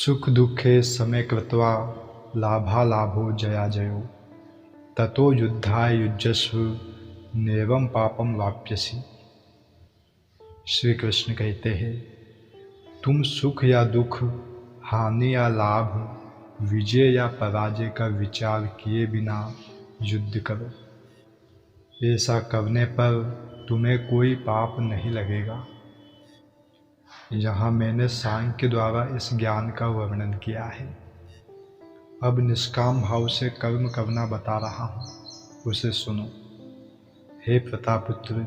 सुख दुःखे समे कृत्वा लाभालाभो जयाजयो ततो युद्धाय युज्यस्व नैवं पापम वाप्यसि। श्री कृष्ण कहते हैं, तुम सुख या दुख, हानि या लाभ, विजय या पराजय का विचार किए बिना युद्ध करो। ऐसा करने पर तुम्हें कोई पाप नहीं लगेगा। यहाँ मैंने सांख्य द्वारा इस ज्ञान का वर्णन किया है। अब निष्काम भाव से कर्म करना बता रहा हूँ, उसे सुनो। हे प्रतापुत्र,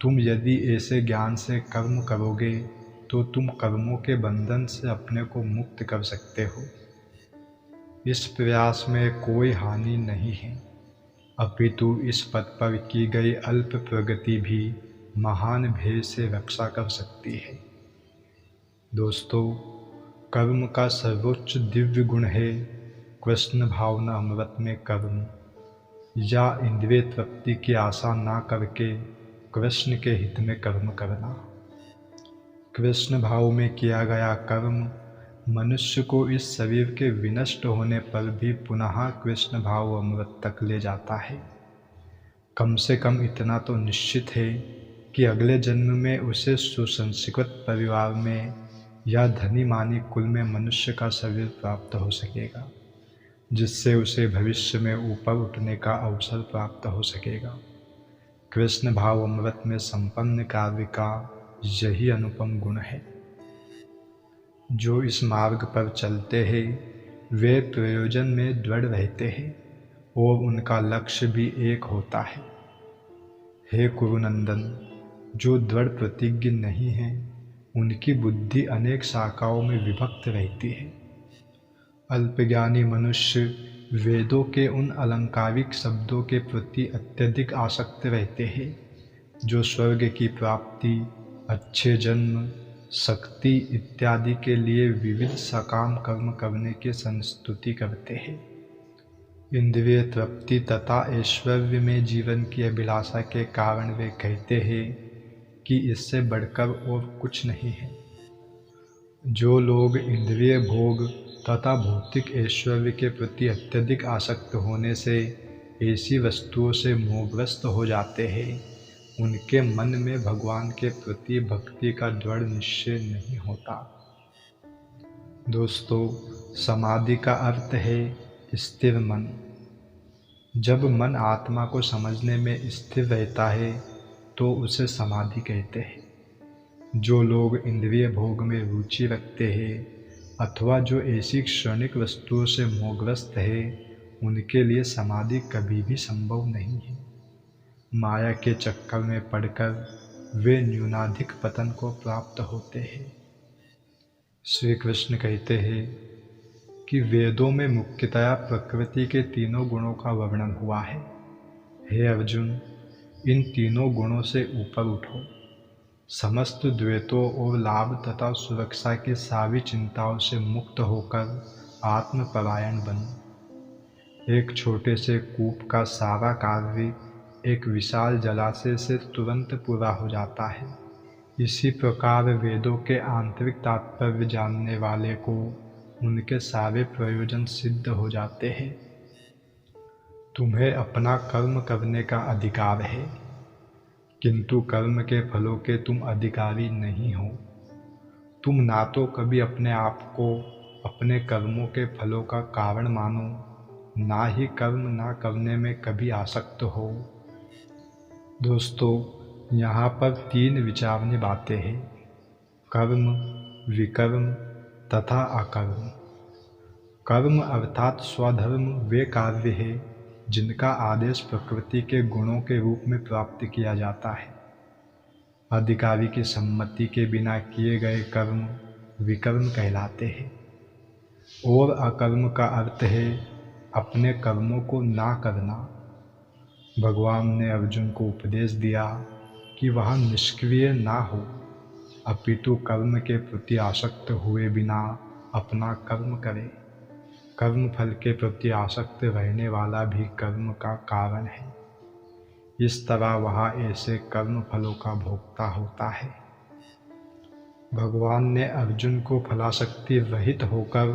तुम यदि ऐसे ज्ञान से कर्म करोगे तो तुम कर्मों के बंधन से अपने को मुक्त कर सकते हो। इस प्रयास में कोई हानि नहीं है, अपितु इस पद पर की गई अल्प प्रगति भी महान भय से रक्षा कर सकती है। दोस्तों, कर्म का सर्वोच्च दिव्य गुण है कृष्ण भावना अमृत में कर्म, या इंद्रिय तृप्ति की आशा ना करके कृष्ण के हित में कर्म करना। कृष्ण भाव में किया गया कर्म मनुष्य को इस शरीर के विनष्ट होने पर भी पुनः कृष्ण भाव अमृत तक ले जाता है। कम से कम इतना तो निश्चित है कि अगले जन्म में उसे सुसंस्कृत परिवार में या धनी मानी कुल में मनुष्य का शरीर प्राप्त हो सकेगा, जिससे उसे भविष्य में ऊपर उठने का अवसर प्राप्त हो सकेगा। कृष्ण भाव अमृत में संपन्न कार्य का यही अनुपम गुण है। जो इस मार्ग पर चलते हैं वे प्रयोजन में दृढ़ रहते हैं और उनका लक्ष्य भी एक होता है। हे कुरुनंदन, जो दृढ़ प्रतिज्ञ नहीं है उनकी बुद्धि अनेक शाखाओं में विभक्त रहती है। अल्पज्ञानी मनुष्य वेदों के उन अलंकारिक शब्दों के प्रति अत्यधिक आसक्त रहते हैं जो स्वर्ग की प्राप्ति, अच्छे जन्म, शक्ति इत्यादि के लिए विविध सकाम कर्म करने की संस्तुति करते हैं। इंद्रिय तृप्ति तथा ऐश्वर्य में जीवन की अभिलाषा के कारण वे कहते हैं कि इससे बढ़कर और कुछ नहीं है। जो लोग इंद्रिय भोग तथा भौतिक ऐश्वर्य के प्रति अत्यधिक आसक्त होने से ऐसी वस्तुओं से मोहग्रस्त हो जाते हैं, उनके मन में भगवान के प्रति भक्ति का दृढ़ निश्चय नहीं होता। दोस्तों, समाधि का अर्थ है स्थिर मन। जब मन आत्मा को समझने में स्थिर रहता है तो उसे समाधि कहते हैं। जो लोग इंद्रिय भोग में रुचि रखते हैं अथवा जो ऐसी क्षणिक वस्तुओं से मोहग्रस्त है, उनके लिए समाधि कभी भी संभव नहीं है। माया के चक्कर में पड़कर वे न्यूनाधिक पतन को प्राप्त होते हैं। श्री कृष्ण कहते हैं कि वेदों में मुख्यतया प्रकृति के तीनों गुणों का वर्णन हुआ है। हे अर्जुन, इन तीनों गुणों से ऊपर उठो। समस्त द्वैतों और लाभ तथा सुरक्षा की सारी चिंताओं से मुक्त होकर आत्मपरायण बनो। एक छोटे से कूप का सारा कार्य एक विशाल जलाशय से तुरंत पूरा हो जाता है। इसी प्रकार वेदों के आंतरिक तात्पर्य जानने वाले को उनके सारे प्रयोजन सिद्ध हो जाते हैं। तुम्हें अपना कर्म करने का अधिकार है, किंतु कर्म के फलों के तुम अधिकारी नहीं हो। तुम ना तो कभी अपने आप को अपने कर्मों के फलों का कारण मानो, ना ही कर्म ना करने में कभी आसक्त हो। दोस्तों, यहाँ पर तीन विचारनी बातें हैं: कर्म, विकर्म तथा अकर्म। कर्म अर्थात स्वधर्म वे कार्य है जिनका आदेश प्रकृति के गुणों के रूप में प्राप्त किया जाता है। अधिकारी की सम्मति के बिना किए गए कर्म विकर्म कहलाते हैं। और अकर्म का अर्थ है अपने कर्मों को ना करना। भगवान ने अर्जुन को उपदेश दिया कि वह निष्क्रिय ना हो, अपितु कर्म के प्रति आसक्त हुए बिना अपना कर्म करे। कर्म फल के प्रति आसक्त रहने वाला भी कर्म का कारण है। इस तरह वह ऐसे कर्म फलों का भोक्ता होता है। भगवान ने अर्जुन को फलाशक्ति रहित होकर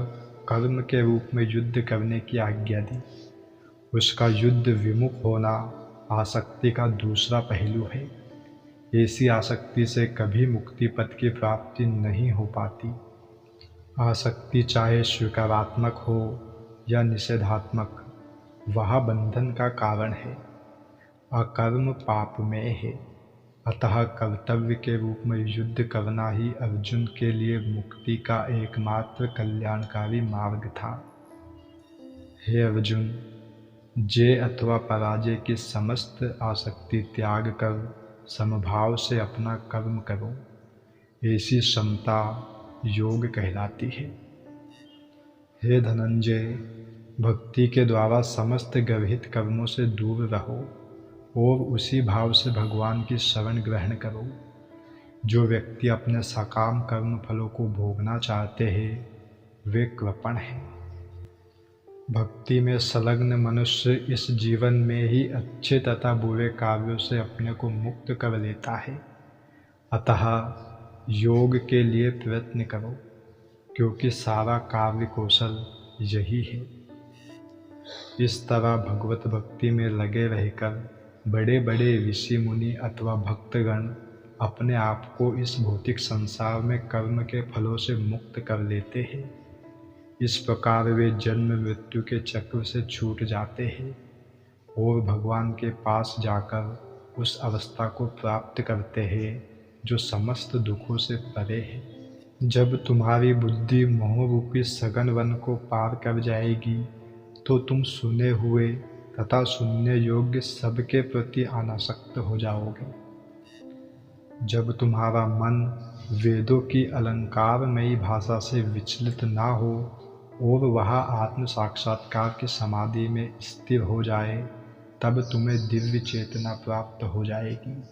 कर्म के रूप में युद्ध करने की आज्ञा दी। उसका युद्ध विमुख होना आसक्ति का दूसरा पहलू है। ऐसी आसक्ति से कभी मुक्ति पद की प्राप्ति नहीं हो पाती। आसक्ति चाहे स्वीकारात्मक हो या निषेधात्मक, वह बंधन का कारण है। अकर्म पाप में है। अतः कर्तव्य के रूप में युद्ध करना ही अर्जुन के लिए मुक्ति का एकमात्र कल्याणकारी मार्ग था। हे अर्जुन, जय अथवा पराजय की समस्त आसक्ति त्याग कर समभाव से अपना कर्म करो। ऐसी क्षमता योग कहलाती है। हे धनंजय, भक्ति के द्वारा समस्त गर्हित कर्मों से दूर रहो और उसी भाव से भगवान की शरण ग्रहण करो। जो व्यक्ति अपने सकाम कर्म फलों को भोगना चाहते हैं, वे कृपण हैं। भक्ति में संलग्न मनुष्य इस जीवन में ही अच्छे तथा बुरे कार्यों से अपने को मुक्त कर लेता है। अतः योग के लिए प्रयत्न करो, क्योंकि सारा कार्य कौशल यही है। इस तरह भगवत भक्ति में लगे रहकर बड़े बड़े ऋषि मुनि अथवा भक्तगण अपने आप को इस भौतिक संसार में कर्म के फलों से मुक्त कर लेते हैं। इस प्रकार वे जन्म मृत्यु के चक्र से छूट जाते हैं और भगवान के पास जाकर उस अवस्था को प्राप्त करते हैं जो समस्त दुखों से परे है। जब तुम्हारी बुद्धि मोह रूपी सघन वन को पार कर जाएगी तो तुम सुने हुए तथा सुनने योग्य सबके प्रति अनासक्त हो जाओगे। जब तुम्हारा मन वेदों की अलंकारमयी भाषा से विचलित ना हो और वह आत्म साक्षात्कार की समाधि में स्थिर हो जाए, तब तुम्हें दिव्य चेतना प्राप्त हो जाएगी।